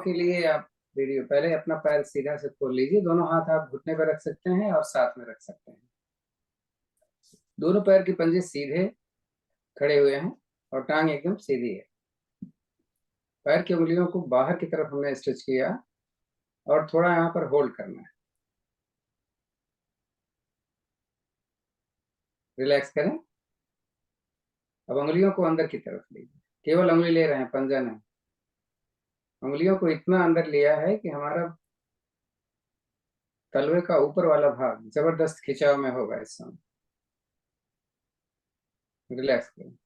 के लिए आप वीडियो पहले अपना पैर सीधा से खोल लीजिए। दोनों हाथ आप घुटने पर रख सकते हैं और साथ में रख सकते हैं। दोनों पैर के पंजे सीधे खड़े हुए हैं और टांग एकदम सीधी है। पैर की उंगलियों को बाहर की तरफ हमने स्ट्रेच किया और थोड़ा यहाँ पर होल्ड करना है। रिलैक्स करें। अब उंगलियों को अंदर की तरफ लीजिए। केवल उंगली ले रहे हैं, पंजा नहीं। उंगलियों को इतना अंदर लिया है कि हमारा तलवे का ऊपर वाला भाग जबरदस्त खिंचाव में होगा इस समय। रिलैक्स करें।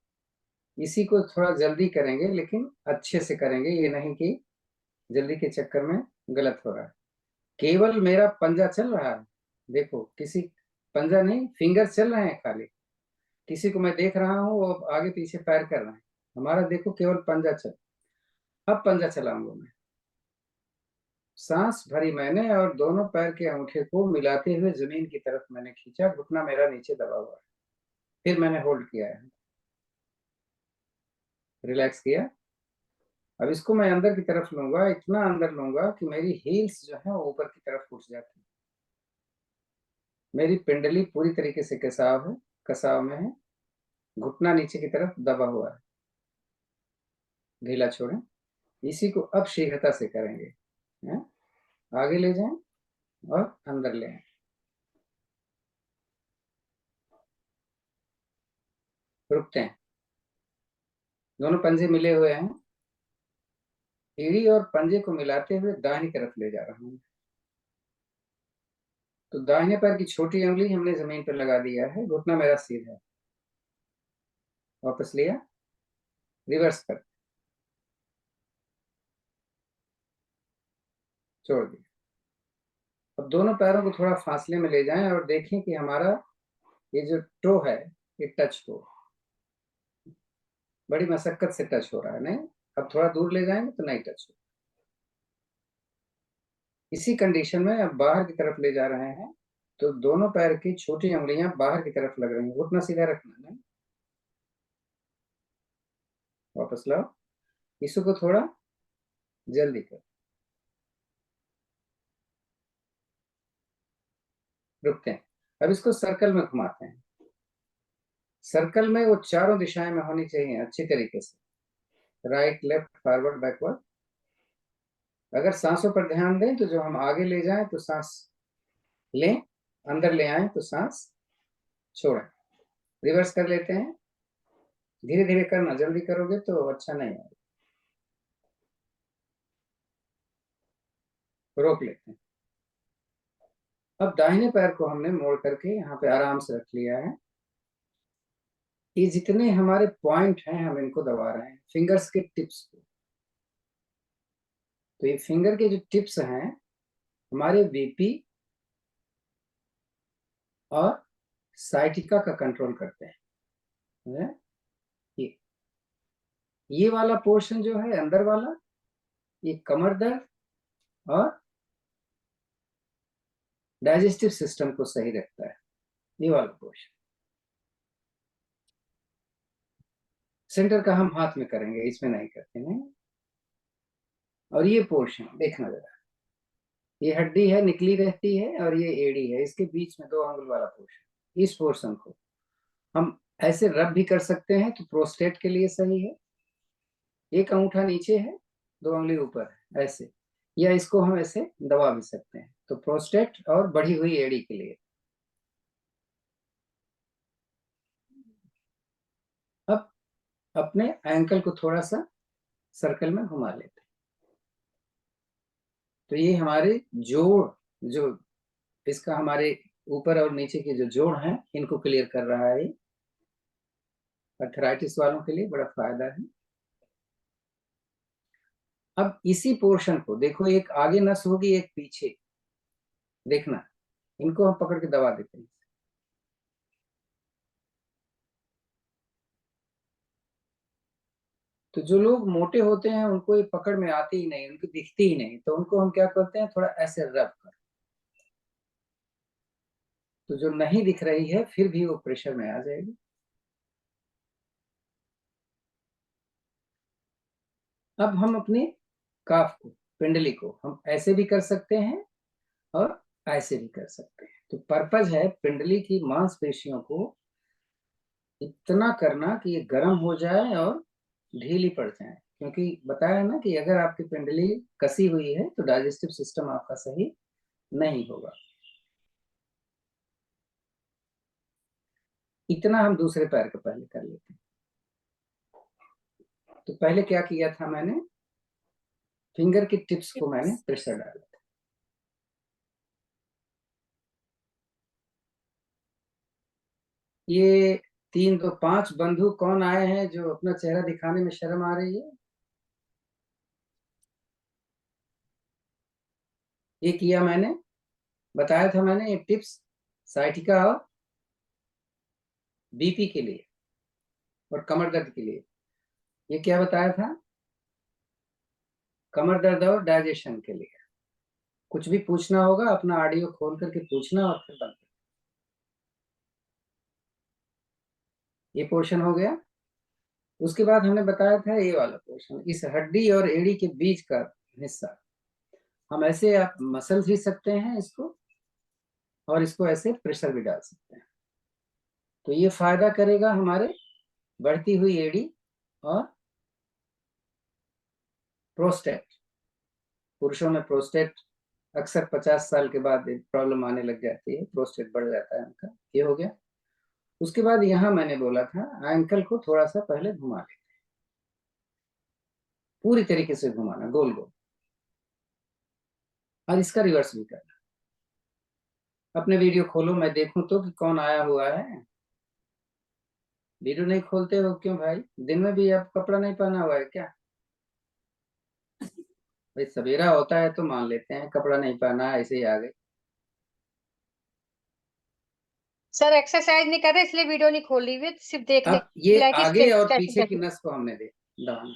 इसी को थोड़ा जल्दी करेंगे, लेकिन अच्छे से करेंगे, ये नहीं कि जल्दी के चक्कर में गलत हो रहा है। केवल मेरा पंजा चल रहा है। देखो, किसी पंजा नहीं, फिंगर चल रहे हैं खाली। किसी को मैं देख रहा हूँ वो आगे पीछे पैर कर रहे हैं। हमारा देखो केवल पंजा चल। अब पंजा चलाऊंगा मैं। सांस भरी मैंने और दोनों पैर के अंगूठे को मिलाते हुए जमीन की तरफ मैंने खींचा। घुटना मेरा नीचे दबा हुआ है। फिर मैंने होल्ड किया है, रिलैक्स किया। अब इसको मैं अंदर की तरफ लूंगा, इतना अंदर लूंगा कि मेरी हील्स जो है वो ऊपर की तरफ उठ जाती है। मेरी पिंडली पूरी तरीके से कसाव में है। घुटना नीचे की तरफ दबा हुआ है। ढीला छोड़ें। इसी को अब शीघ्रता से करेंगे। है? आगे ले जाएं और अंदर ले आए। रुकते हैं। दोनों पंजे मिले हुए हैं। एड़ी और पंजे को मिलाते हुए दाहिनी तरफ ले जा रहा हूं। तो दाहिने पैर की छोटी उंगली हमने जमीन पर लगा दिया है। घुटना मेरा सीधा है। वापस लिया, रिवर्स कर, छोड़ दिया। अब दोनों पैरों को थोड़ा फासले में ले जाएं और देखें कि हमारा ये जो टो है ये टच हो। बड़ी मशक्कत से टच हो रहा है, नहीं? अब थोड़ा दूर ले जाएंगे तो नहीं टच हो। इसी कंडीशन में अब बाहर की तरफ ले जा रहे हैं तो दोनों पैर की छोटी उंगलियां बाहर की तरफ लग रही हैं। घुटना सीधा रखना, नहीं? वापस लाओ। इसको थोड़ा जल्दी कर। रुकते हैं। अब इसको सर्कल में घुमाते हैं। सर्कल में वो चारों दिशाएं में होनी चाहिए अच्छी तरीके से। Right, left, forward, backward. अगर सांसों पर ध्यान दें तो जो हम आगे ले जाएं तो सांस लें, अंदर ले आए तो सांस छोड़ें। रिवर्स कर लेते हैं। धीरे धीरे करना, जल्दी करोगे तो अच्छा नहीं आएगा। रोक लेते हैं। अब दाहिने पैर को हमने मोड़ करके यहाँ पे आराम से रख लिया है। ये जितने हमारे पॉइंट हैं हम इनको दबा रहे हैं, फिंगर्स के टिप्स को। तो ये फिंगर के जो टिप्स हैं हमारे बीपी और साइटिका का कंट्रोल करते हैं। ये वाला पोर्शन जो है अंदर वाला, ये कमर दर्द और डाइजेस्टिव सिस्टम को सही रखता है। ये वाला पोर्शन सेंटर का हम हाथ में करेंगे, इसमें नहीं करते हैं। और ये पोर्शन देखना जरा, ये हड्डी है निकली रहती है और ये एड़ी है, इसके बीच में 2 अंगुल वाला पोर्शन। इस पोर्शन को हम ऐसे रब भी कर सकते हैं तो प्रोस्टेट के लिए सही है। एक अंगूठा नीचे है, 2 उंगली ऊपर है, ऐसे। या इसको हम ऐसे दबा भी सकते हैं, तो प्रोस्टेट और बढ़ी हुई एड़ी के लिए। अब अपने एंकल को थोड़ा सा सर्कल में घुमा लेते हैं। तो ये हमारे जोड़, जो इसका हमारे ऊपर और नीचे के जो जोड़ हैं इनको क्लियर कर रहा है। अर्थराइटिस वालों के लिए बड़ा फायदा है। अब इसी पोर्शन को देखो, एक आगे नस होगी एक पीछे, देखना। इनको हम पकड़ के दबा देते हैं। तो जो लोग मोटे होते हैं उनको ये पकड़ में आती ही नहीं, उनको दिखती ही नहीं, तो उनको हम क्या करते हैं, थोड़ा ऐसे रब कर। तो जो नहीं दिख रही है फिर भी वो प्रेशर में आ जाएगी। अब हम अपने काफ को पिंडली को हम ऐसे भी कर सकते हैं और ऐसे भी कर सकते हैं। तो पर्पज है पिंडली की मांसपेशियों को इतना करना कि ये गर्म हो जाए और ढीली पड़ जाए, क्योंकि बताया ना कि अगर आपकी पिंडली कसी हुई है तो डाइजेस्टिव सिस्टम आपका सही नहीं होगा। इतना हम दूसरे पैर का पहले कर लेते हैं। तो पहले क्या किया था मैंने, फिंगर की टिप्स को मैंने प्रेशर डाला था। ये 3 तो 5 बंधु कौन आए हैं जो अपना चेहरा दिखाने में शर्म आ रही है? ये किया मैंने, बताया था मैंने ये टिप्स साइटिका और बीपी के लिए और कमर दर्द के लिए। ये क्या बताया था? कमर दर्द और डाइजेशन के लिए। कुछ भी पूछना होगा अपना ऑडियो खोल करके पूछना और फिर बंद। ये पोर्शन हो गया। उसके बाद हमने बताया था ये वाला पोर्शन, इस हड्डी और एड़ी के बीच का हिस्सा हम ऐसे आप मसल भी सकते हैं इसको, और इसको ऐसे प्रेशर भी डाल सकते हैं। तो ये फायदा करेगा हमारे बढ़ती हुई एड़ी और प्रोस्टेट। पुरुषों में प्रोस्टेट अक्सर 50 साल के बाद प्रॉब्लम आने लग जाती है, प्रोस्टेट बढ़ जाता है उनका। ये हो गया। उसके बाद यहाँ मैंने बोला था एंकल को थोड़ा सा पहले घुमा लेते, पूरी तरीके से घुमाना गोल गोल, और इसका रिवर्स भी करना। अपने वीडियो खोलो, मैं देखूं तो कि कौन आया हुआ है। वीडियो नहीं खोलते हो क्यों भाई? दिन में भी आप कपड़ा नहीं पहना हुआ है क्या? भाई सवेरा होता है तो मान लेते हैं कपड़ा नहीं पहना है, ऐसे ही आ गए। सर एक्सरसाइज नहीं कर रहे इसलिए वीडियो नहीं खोल रही हुई, सिर्फ देखने अब ये के लिए कि आगे और स्ट्रेचिंग पीछे की कैसे। नस को हमने दे दबाना।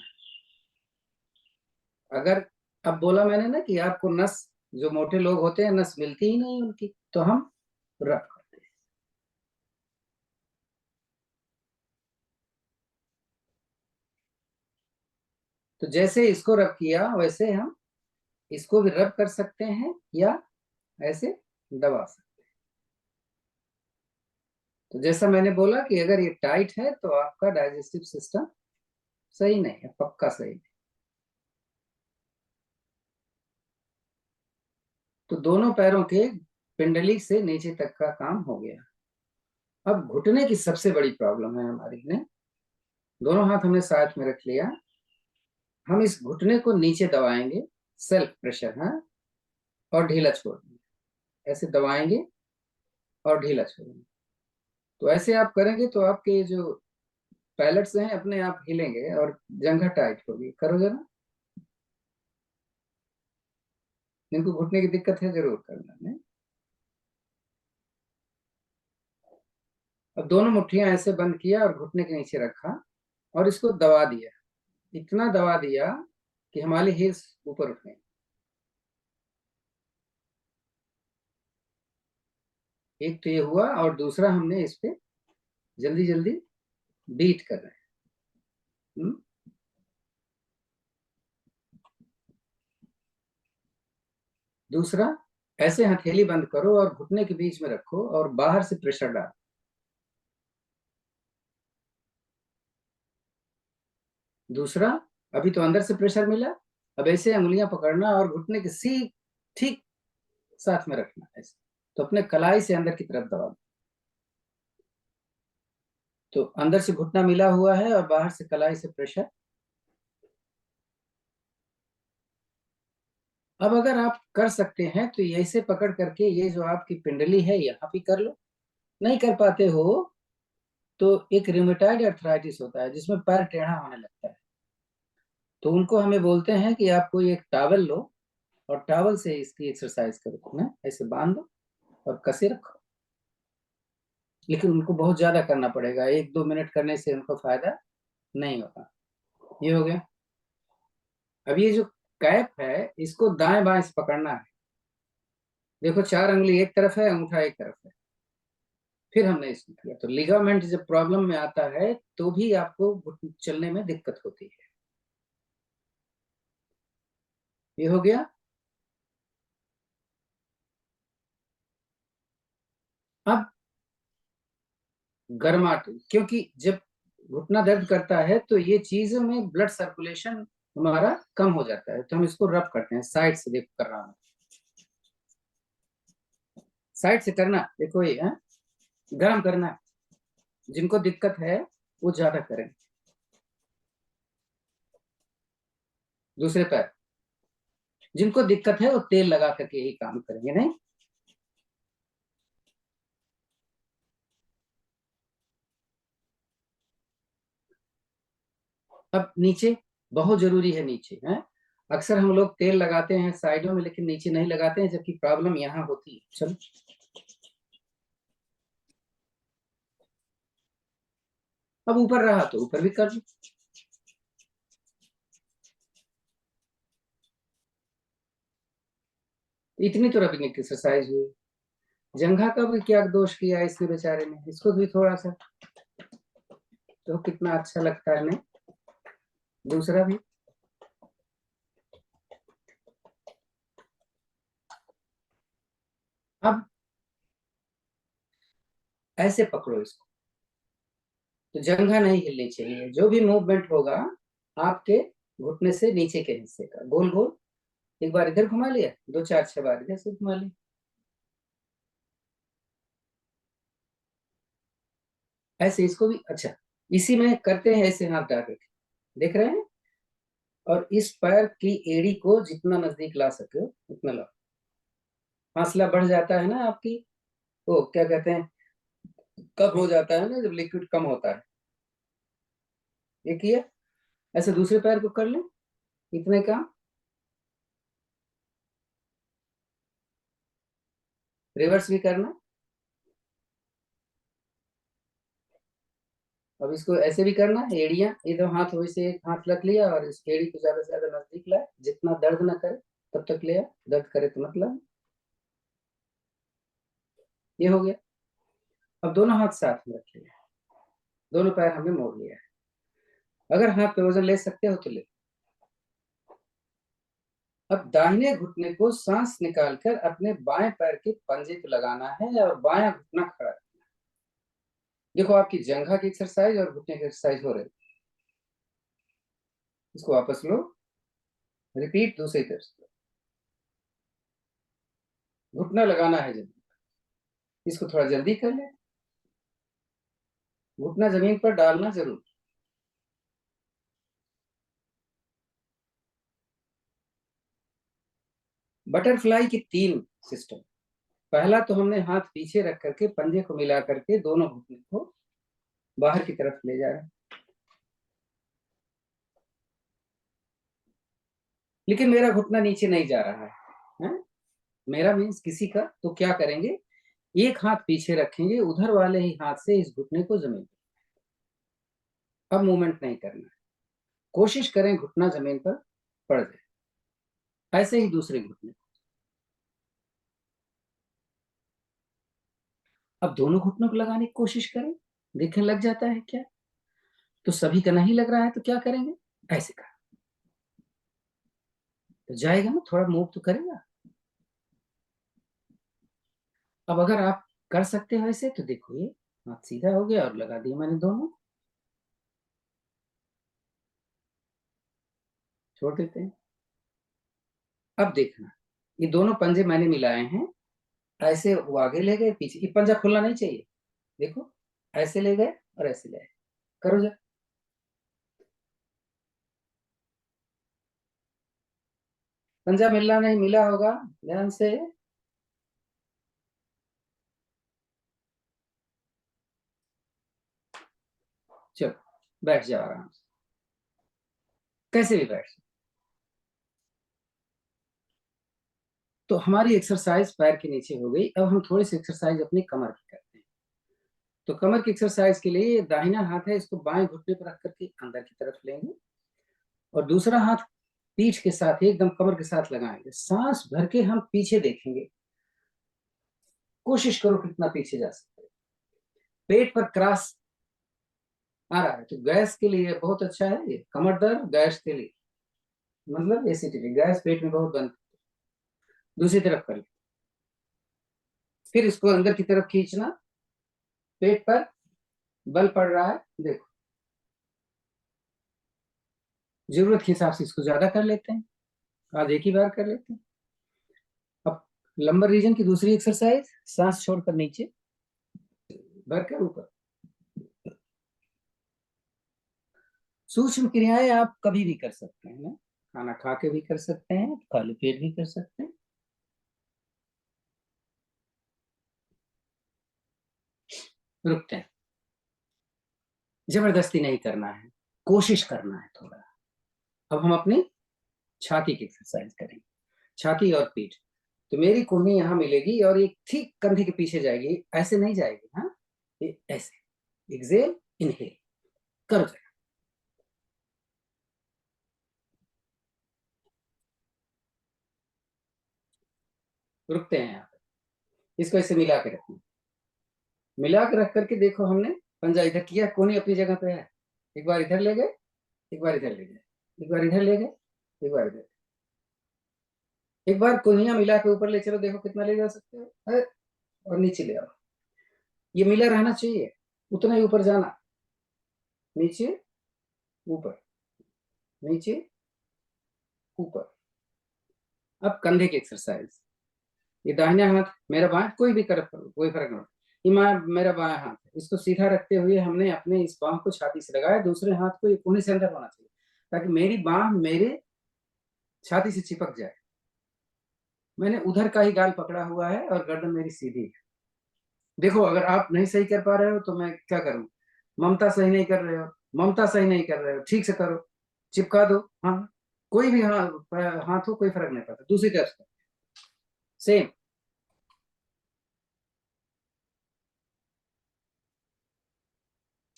अगर अब बोला मैंने ना कि आपको नस, जो मोटे लोग होते हैं नस मिलती ही नहीं उनकी, तो हम रब करते हैं। तो जैसे इसको रब किया वैसे हम इसको भी रब कर सकते हैं या ऐसे दबा सकते हैं। तो जैसा मैंने बोला कि अगर ये टाइट है तो आपका डाइजेस्टिव सिस्टम सही नहीं है, पक्का सही नहीं। तो दोनों पैरों के पिंडली से नीचे तक का काम हो गया। अब घुटने की सबसे बड़ी प्रॉब्लम है हमारी ने, दोनों हाथ हमने साथ में रख लिया। हम इस घुटने को नीचे दबाएंगे, सेल्फ प्रेशर, हाँ, और ढीला छोड़ देंगे। ऐसे दबाएंगे और ढीला छोड़ेंगे। तो ऐसे आप करेंगे तो आपके जो पैलेट्स हैं अपने आप हिलेंगे और जंघा टाइट होगी। करो जरा, जिनको घुटने की दिक्कत है जरूर करना है। अब दोनों मुट्ठियां ऐसे बंद किया और घुटने के नीचे रखा और इसको दबा दिया, इतना दबा दिया कि हमारी हिल्स ऊपर उठ गई। एक तो ये हुआ, और दूसरा हमने इस पे जल्दी जल्दी बीट कर रहे हैं। दूसरा, ऐसे हथेली बंद करो और घुटने के बीच में रखो और बाहर से प्रेशर डालो। दूसरा, अभी तो अंदर से प्रेशर मिला, अब ऐसे उंगलियां पकड़ना और घुटने के सी ठीक साथ में रखना ऐसे। तो अपने कलाई से अंदर की तरफ दबा दो। तो अंदर से घुटना मिला हुआ है और बाहर से कलाई से प्रेशर। अब अगर आप कर सकते हैं तो ऐसे पकड़ करके ये जो आपकी पिंडली है यहाँ भी कर लो। नहीं कर पाते हो तो एक रिमेटॉइड अर्थराइटिस होता है जिसमें पैर टेढ़ा होने लगता है, तो उनको हमें बोलते हैं कि आप कोई एक टॉवल लो और टॉवल से इसकी एक्सरसाइज करो ना, ऐसे बांध दो और कसे रखो। लेकिन उनको बहुत ज्यादा करना पड़ेगा, 1-2 मिनट करने से उनको फायदा नहीं होगा। ये हो गया। अब ये जो कैप है इसको दाएं बाएं से पकड़ना है। देखो 4 उंगली एक तरफ है, अंगूठा एक तरफ है। फिर हमने इसको किया तो लिगामेंट जब प्रॉब्लम में आता है तो भी आपको चलने में दिक्कत होती है। ये हो गया। अब गर्माहट, क्योंकि जब घुटना दर्द करता है तो ये चीजों में ब्लड सर्कुलेशन हमारा कम हो जाता है, तो हम इसको रब करते हैं। साइड से देखो कर रहा हूं, साइड से करना, देखो ये है गर्म करना। जिनको दिक्कत है वो ज्यादा करें। दूसरे पैर, जिनको दिक्कत है वो तेल लगा करके ही काम करेंगे, नहीं। अब नीचे, बहुत जरूरी है नीचे है। अक्सर हम लोग तेल लगाते हैं साइडों में, लेकिन नीचे नहीं लगाते हैं, जबकि प्रॉब्लम यहाँ होती है। चलो, अब ऊपर रहा तो ऊपर भी कर लो। इतनी तो रबिंग एक्सरसाइज हुई। जंघा का भी क्या दोष किया इसने बेचारे ने, इसको भी थोड़ा सा, तो कितना अच्छा लगता है नहीं। दूसरा भी। अब ऐसे पकड़ो इसको, तो जंघा नहीं हिलनी चाहिए। जो भी मूवमेंट होगा आपके घुटने से नीचे के हिस्से का, गोल गोल, एक बार इधर घुमा लिया, दो चार छह बार इधर से घुमा लिया, ऐसे इसको भी। अच्छा, इसी में करते हैं, ऐसे हाथ डाल रखे, देख रहे हैं। और इस पैर की एड़ी को जितना नजदीक ला सके उतना लाओ। फासला बढ़ जाता है ना आपकी, वो क्या कहते हैं, कब हो जाता है ना, जब लिक्विड कम होता है। ये किया। ऐसे दूसरे पैर को कर लें, इतने का। रिवर्स भी करना। अब इसको ऐसे भी करना, एड़ियां, ये दो हाथ वैसे एक हाथ रख लिया और इस एड़ी को ज्यादा से ज्यादा नजदीक लाए, जितना दर्द ना करे तब तक लिया, दर्द करे तो मतलब। ये हो गया। अब दोनों हाथ साथ में रख लिया, दोनों पैर हमने मोड़ लिया है। अगर हाथ पे वजन ले सकते हो तो ले। अब दाहिने घुटने को सांस निकालकर अपने बाएं पैर के पंजे पे लगाना है और बायां घुटना खड़ा रखना है। देखो आपकी जंघा की एक्सरसाइज और घुटने की एक्सरसाइज हो रही। इसको वापस लो, रिपीट दूसरी तरफ से। घुटना लगाना है जल्दी, इसको थोड़ा जल्दी कर ले। घुटना जमीन पर डालना जरूर। बटरफ्लाई की तीन सिस्टम। पहला तो हमने हाथ पीछे रख करके पंजे को मिला करके दोनों घुटने को बाहर की तरफ ले जा रहे हैं। लेकिन मेरा घुटना नीचे नहीं जा रहा है? मेरा मीन्स किसी का, तो क्या करेंगे, एक हाथ पीछे रखेंगे, उधर वाले ही हाथ से इस घुटने को जमीन पर, अब मूवमेंट नहीं करना है। कोशिश करें घुटना जमीन पर पड़ जाए। ऐसे ही दूसरे घुटने। अब दोनों घुटनों को लगाने की कोशिश करें, देखें लग जाता है क्या। तो सभी का नहीं लग रहा है तो क्या करेंगे, ऐसे कर, तो जाएगा ना, थोड़ा मूव तो करेगा। अब अगर आप कर सकते हो ऐसे तो देखो, ये हाथ सीधा हो गया और लगा दिया मैंने दोनों। छोड़ देते हैं। अब देखना, ये दोनों पंजे मैंने मिलाए हैं, ऐसे वो आगे ले गए, पीछे, ये पंजा खुलना नहीं चाहिए। देखो, ऐसे ले गए और ऐसे ले आए। करो जा, पंजा मिलना नहीं मिला होगा, ध्यान से। चलो, बैठ जाओ आराम से, कैसे भी बैठ जाओ। तो हमारी एक्सरसाइज पैर के नीचे हो गई। अब हम थोड़ी सी एक्सरसाइज अपनी कमर की करते हैं। तो कमर की एक्सरसाइज के लिए दाहिना हाथ है, इसको बाएं घुटने पर रख करके अंदर की तरफ लेंगे और दूसरा हाथ पीठ के साथ एकदम कमर के साथ लगाएंगे। सांस भर के हम पीछे देखेंगे, कोशिश करो कितना पीछे जा सकते हैं। पेट पर क्रॉस आ रहा है तो गैस के लिए बहुत अच्छा है ये, कमर दर्द गैस के लिए। मतलब एसिडिटी, गैस पेट में बहुत बनती है। दूसरी तरफ कर ले, फिर इसको अंदर की तरफ खींचना, पेट पर बल पड़ रहा है, देखो जरूरत के हिसाब से इसको ज्यादा कर लेते हैं, आज एक ही बार कर लेते हैं। अब लंबर रीजन की दूसरी एक्सरसाइज, सांस छोड़कर नीचे भरकर ऊपर। सूक्ष्म क्रियाएं आप कभी भी कर सकते हैं ना, खाना खा के भी कर सकते हैं, खाली पेट भी कर सकते हैं। रुकते हैं, जबरदस्ती नहीं करना है, कोशिश करना है थोड़ा। अब हम अपनी छाती की एक्सरसाइज करेंगे, छाती और पीठ। तो मेरी कुर्मी यहाँ मिलेगी और ये ठीक कंधे के पीछे जाएगी, ऐसे नहीं जाएगी, हाँ ये ऐसे, एक्सेल इनहेल करो जरा। रुकते हैं यहाँ पे, इसको ऐसे मिला के रखना, मिला के रख करके देखो, हमने पंजा इधर किया, कोनी अपनी जगह पे है, एक बार इधर ले गए, एक बार इधर ले गए, एक बार इधर ले गए, एक बार इधर, एक बार कोनिया मिला के ऊपर ले चलो, देखो कितना ले जा सकते हो, और नीचे ले आओ। ये मिला रहना चाहिए, उतना ही ऊपर जाना, नीचे ऊपर, नीचे ऊपर। अब कंधे की एक्सरसाइज, ये दाहिना हाथ मेरा बाएं, कोई भी कर कोई फर्क नहीं, ये मेरा बाएं हाथ है, इसको सीधा रखते हुए हमने अपने इस बाह को छाती से लगाया, दूसरे हाथ को ये कोने से अंदर होना चाहिए, ताकि मेरी बाह मेरे छाती से चिपक जाए। मैंने उधर का ही गाल पकड़ा हुआ है और गर्दन मेरी सीधी है। देखो अगर आप नहीं सही कर पा रहे हो तो मैं क्या करूं, ममता सही नहीं कर रहे हो, ममता सही नहीं कर रहे हो, ठीक से करो, चिपका दो, हाँ कोई भी हाथ हो, कोई फर्क नहीं पड़ता। दूसरी तरफ से सेम,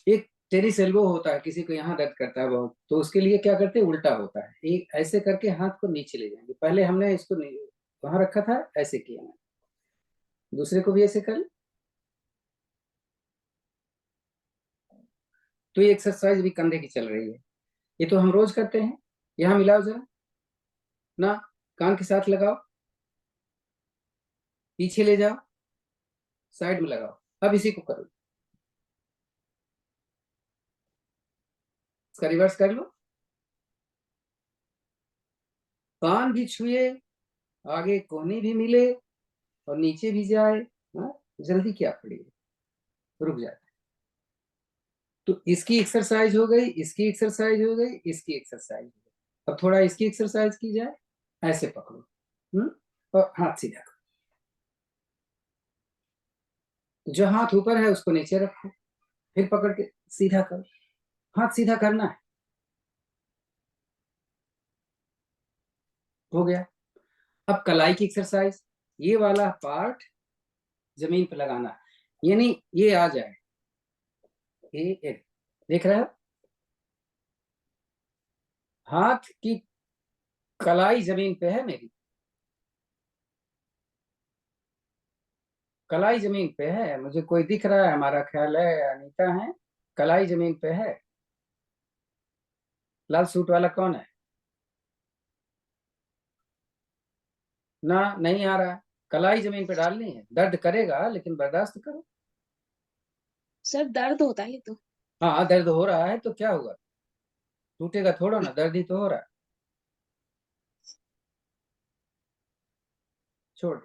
एक टेनिस एल्बो होता है, किसी को यहाँ दर्द करता है बहुत, तो उसके लिए क्या करते हैं, उल्टा होता है, एक ऐसे करके हाथ को नीचे ले जाएंगे, पहले हमने इसको वहां रखा था, ऐसे किया मैंने, दूसरे को भी ऐसे कर। तो ये एक्सरसाइज भी कंधे की चल रही है, ये तो हम रोज करते हैं। यहाँ मिलाओ जरा ना, कान के साथ लगाओ, पीछे ले जाओ, साइड में लगाओ, अब इसी को करो, इसका रिवर्स कर लो, कान भी छुए, आगे कोहनी भी मिले और नीचे भी जाए, हाँ जल्दी क्या पड़ी है, रुक जाते। तो इसकी एक्सरसाइज हो गई, इसकी एक्सरसाइज हो गई, इसकी एक्सरसाइज हो गई। अब थोड़ा इसकी एक्सरसाइज की जाए, ऐसे पकड़ो, और हाथ सीधा करो, जो हाथ ऊपर है उसको नीचे रखो, फिर पकड़ के सीधा करो, हाथ सीधा करना है, हो गया। अब कलाई की एक्सरसाइज, ये वाला पार्ट जमीन पर लगाना है, यानी ये आ जाए, ये देख रहे हो, हाथ की कलाई जमीन पे है मेरी, कलाई जमीन पे है, मुझे कोई दिख रहा है, हमारा ख्याल है अनीता है, कलाई जमीन पे है। लाल सूट वाला कौन है, ना नहीं आ रहा है, कलाई जमीन पे डालनी है, दर्द करेगा लेकिन बर्दाश्त करो। सर दर्द होता है ये तो। हाँ दर्द हो रहा है तो क्या हुआ, टूटेगा थोड़ा ना, दर्द ही तो हो रहा है, छोड़।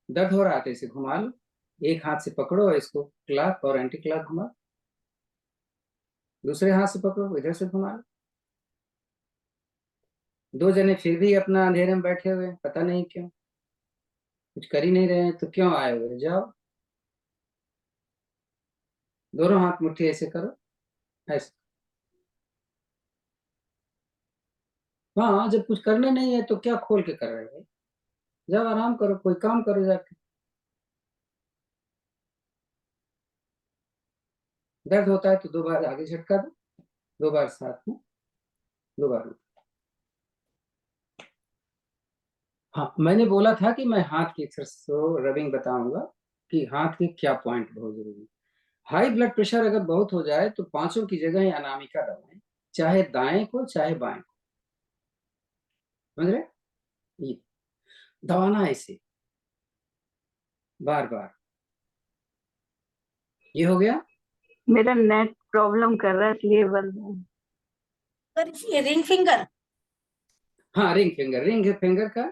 दर्द हो रहा है तो इसे घुमा लो, एक हाथ से पकड़ो और इसको क्लॉक और एंटी क्लॉक घुमा, दूसरे हाथ से पकड़ो, इधर से घुमा लो। दो जने फिर भी अपना अंधेरे में बैठे हुए हैं, पता नहीं क्यों, कुछ कर ही नहीं रहे हैं, तो क्यों आए हुए, जाओ दोनों हाथ मुट्ठी ऐसे करो, ऐसे। हाँ जब कुछ करना नहीं है तो क्या खोल के कर रहे हो, जाओ आराम करो, कोई काम करो जाके। दर्द होता है तो दो बार आगे झटका दो, दो बार साथ में, दो बार। हाँ मैंने बोला था कि मैं हाथ की एक्सरसाइज रबिंग बताऊंगा, कि हाथ के क्या पॉइंट बहुत जरूरी है। हाई ब्लड प्रेशर अगर बहुत हो जाए तो पांचों की जगह अनामिका दबाएं, चाहे दाएं को चाहे बाएं को, समझ रहे? ये दबाना ऐसे बार बार। ये हो गया। मेरा नेट प्रॉब्लम कर रहा है इसलिए बंद है। सर ये रिंग फिंगर। हाँ, रिंग फिंगर का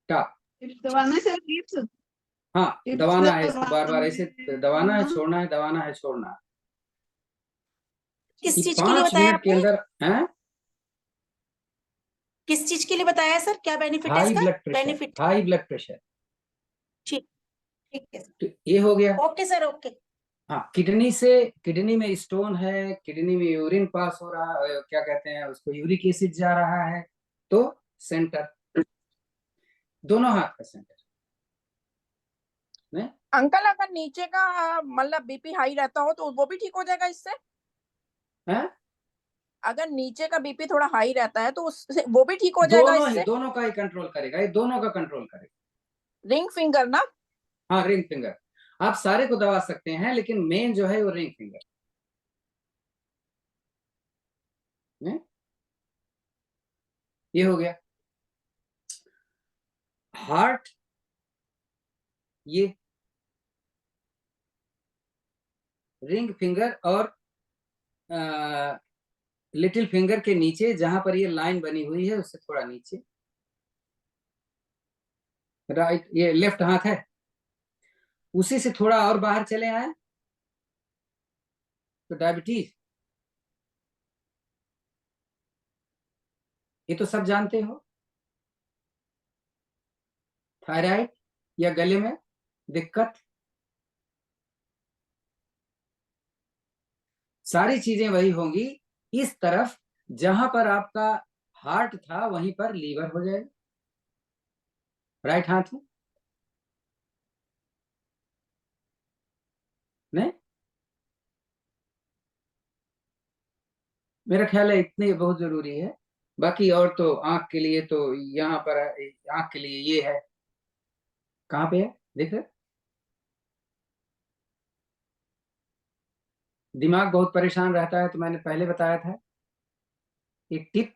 टॉप। दबाना सर टिप्स। हाँ, दबाना है इसको बार बार ऐसे, दबाना है, छोड़ना है, दबाना है, छोड़ना है। किस ये चीज के लिए 5 बताया मिनट के आपने? अंदर है। किस चीज के लिए बताया सर? क्या बेनिफिट है हाई इसका? Blood pressure, benefit. High blood pressure. ठीक, ठीक है सर। तो ये हो गया। Okay sir, okay. हाँ, किडनी में स्टोन है, किडनी में यूरिन पास हो रहा है, क्या कहते हैं उसको, यूरिक एसिड जा रहा है, तो सेंटर, दोनों हाथ का सेंटर में। अंकल अगर नीचे का मतलब बीपी हाई रहता हो तो वो भी ठीक हो जाएगा इससे? है अगर नीचे का बीपी थोड़ा हाई रहता है तो उससे वो भी ठीक हो जाएगा इससे? दोनों का ही कंट्रोल करेगा, ये दोनों का कंट्रोल करेगा। रिंग फिंगर ना? हाँ, रिंग फिंगर। आप सारे को दबा सकते हैं, लेकिन मेन जो है वो रिंग फिंगर में। ये हो गया। हार्ट, ये रिंग फिंगर और लिटिल फिंगर के नीचे, जहां पर ये लाइन बनी हुई है उससे थोड़ा नीचे, राइट, ये लेफ्ट हाथ है, उसी से थोड़ा और बाहर चले आए तो डायबिटीज, ये तो सब जानते हो। थायराइड या गले में दिक्कत, सारी चीजें वही होंगी। इस तरफ जहां पर आपका हार्ट था वहीं पर लीवर हो जाएगा, राइट हाथ में। नहीं, मेरा ख्याल है इतने बहुत जरूरी है। बाकी और तो आंख के लिए तो यहाँ पर आंख के लिए ये है, कहाँ पे है देख रहे? दिमाग बहुत परेशान रहता है, तो मैंने पहले बताया था, एक टिप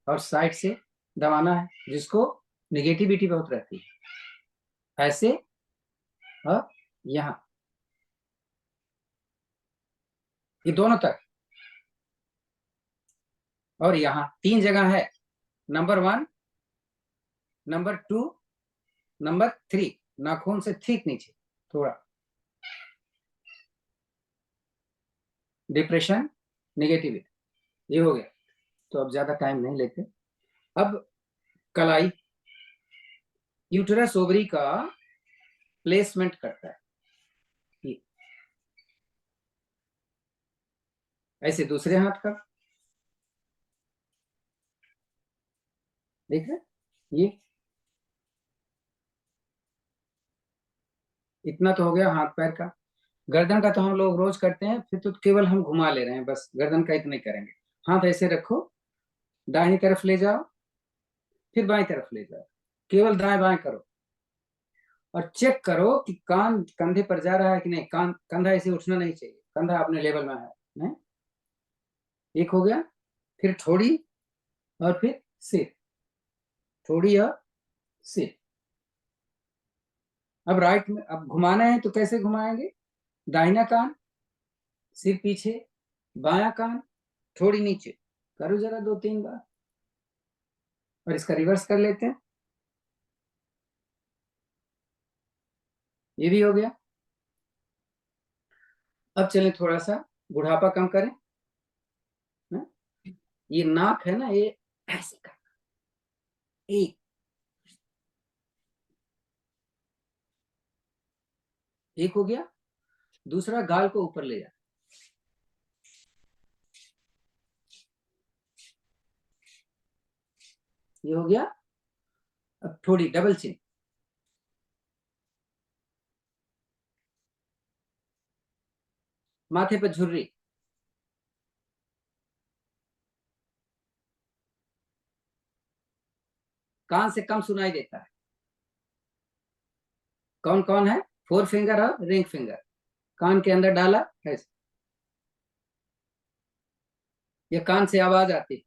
और साइड से दबाना है, जिसको निगेटिविटी बहुत रहती है, ऐसे और यहाँ, ये दोनों तक, और यहाँ 3 जगह है, नंबर 1, नंबर 2, नंबर 3, नाखून से ठीक नीचे थोड़ा। डिप्रेशन, नेगेटिविटी, ये हो गया। तो अब ज्यादा टाइम नहीं लेते। अब कलाई, यूटेरस ओवरी का प्लेसमेंट करता है, ये ऐसे दूसरे हाथ का, देख रहे? ये इतना तो हो गया हाथ पैर का। गर्दन का तो हम लोग रोज करते हैं, फिर तो केवल हम घुमा ले रहे हैं, बस गर्दन का इतना ही करेंगे। हाथ ऐसे रखो, दाहिनी तरफ ले जाओ, फिर बाईं तरफ ले जाओ, केवल दाएं बाएं करो, और चेक करो कि कान कंधे पर जा रहा है कि नहीं। कान कंधा ऐसे उठना नहीं चाहिए, कंधा अपने लेवल में है। नहीं? एक हो गया, फिर थोड़ी, और फिर सिर, थोड़ी और सिर। अब राइट में, अब घुमाना है तो कैसे घुमाएंगे? दाहिना कान, सिर पीछे, बायां कान थोड़ी नीचे, करो जरा 2-3 बार, और इसका रिवर्स कर लेते हैं। ये भी हो गया। अब चलें थोड़ा सा बुढ़ापा कम करें ना? ये नाक है ना, ये ऐसे करना, एक हो गया। दूसरा, गाल को ऊपर ले जा, ये हो गया। अब थोड़ी डबल चिन, माथे पर झुर्री, कान से कम सुनाई देता है। कौन कौन है? 4 फिंगर और रिंग फिंगर, कान के अंदर डाला ऐसे, ये कान से आवाज आती है।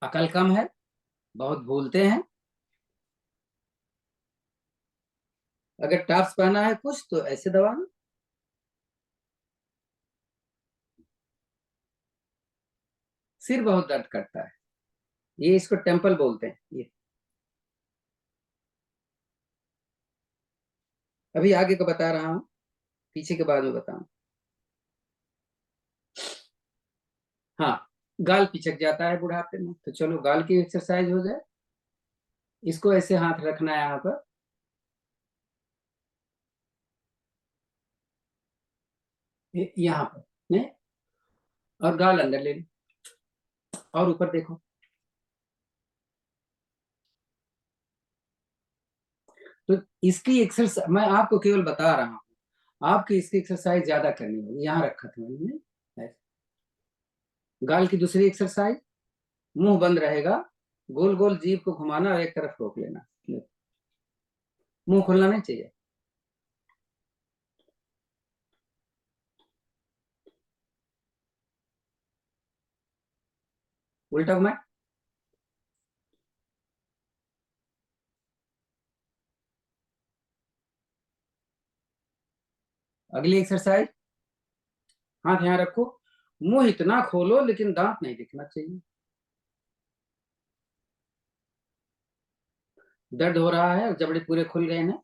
अकल कम है, बहुत भूलते हैं। अगर टॉप्स पहना है कुछ तो ऐसे दबाना। सिर बहुत दर्द करता है, ये इसको टेम्पल बोलते हैं। ये अभी आगे को बता रहा हूं, पीछे के बाद में बताऊं। हाँ, गाल पिचक जाता है बुढ़ापे में, तो चलो गाल की एक्सरसाइज हो जाए। इसको ऐसे हाथ रखना है यहाँ पर, यहाँ पर ने? और गाल अंदर ले लो और ऊपर देखो। तो इसकी एक्सरसाइज मैं आपको केवल बता रहा हूँ, आपकी इसकी एक्सरसाइज ज्यादा करनी होगी। यहाँ रखा था मैंने। गाल की दूसरी एक्सरसाइज, मुंह बंद रहेगा, गोल गोल जीभ को घुमाना और एक तरफ रोक लेना, मुंह खोलना नहीं चाहिए। उल्टा घुमाए, अगली एक्सरसाइज, हाथ यहाँ रखो, मुंह इतना खोलो लेकिन दांत नहीं दिखना चाहिए। दर्द हो रहा है, जबड़े पूरे खुल गए हैं।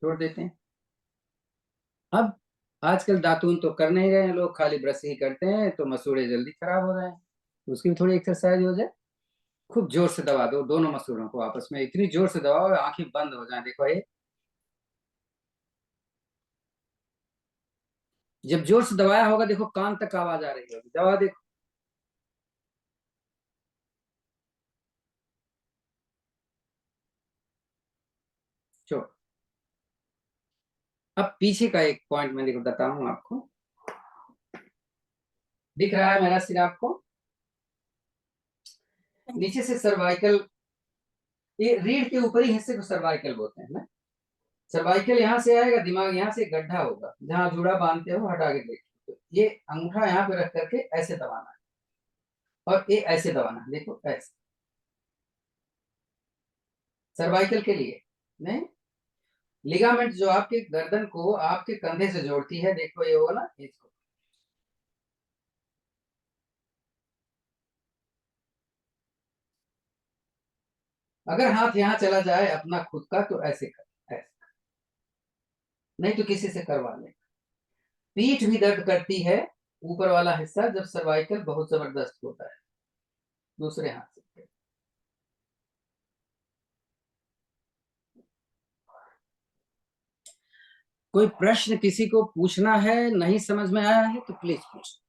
छोड़ देते हैं। अब आजकल दातून तो कर नहीं रहे हैं लोग, खाली ब्रश ही करते हैं, तो मसूड़े जल्दी खराब हो रहे हैं। तो उसकी भी थोड़ी एक्सरसाइज हो जाए। खूब जोर से दबा दो दोनों मसूड़ों को आपस में, इतनी जोर से दबाओ आंखें बंद हो जाए। देखो ये, जब जोर से दबाया होगा देखो कान तक आवाज आ रही होगी। दबा देखो, छोड़। अब पीछे का एक पॉइंट मैं देखो बताता हूं आपको। दिख रहा है मेरा सिर आपको? नीचे से सर्वाइकल, ये रीढ़ के ऊपरी हिस्से को सर्वाइकल बोलते हैं ना। सर्वाइकल यहाँ से आएगा, दिमाग यहाँ से गड्ढा होगा, जहां जुड़ा बांधते हो हटा के देखो। तो ये अंगूठा यहाँ पे रख करके ऐसे दबाना है, और ये ऐसे दबाना है। देखो ऐसे, सर्वाइकल के लिए नहीं। लिगामेंट जो आपके गर्दन को आपके कंधे से जोड़ती है, देखो ये होगा ना इसको। अगर हाथ यहाँ चला जाए अपना खुद का तो ऐसे कर, ऐसे, नहीं तो किसी से करवा ले। पीठ भी दर्द करती है, ऊपर वाला हिस्सा, जब सर्वाइकल बहुत जबरदस्त होता है। दूसरे हाथ से। कोई प्रश्न किसी को पूछना है, नहीं समझ में आया है तो प्लीज पूछ।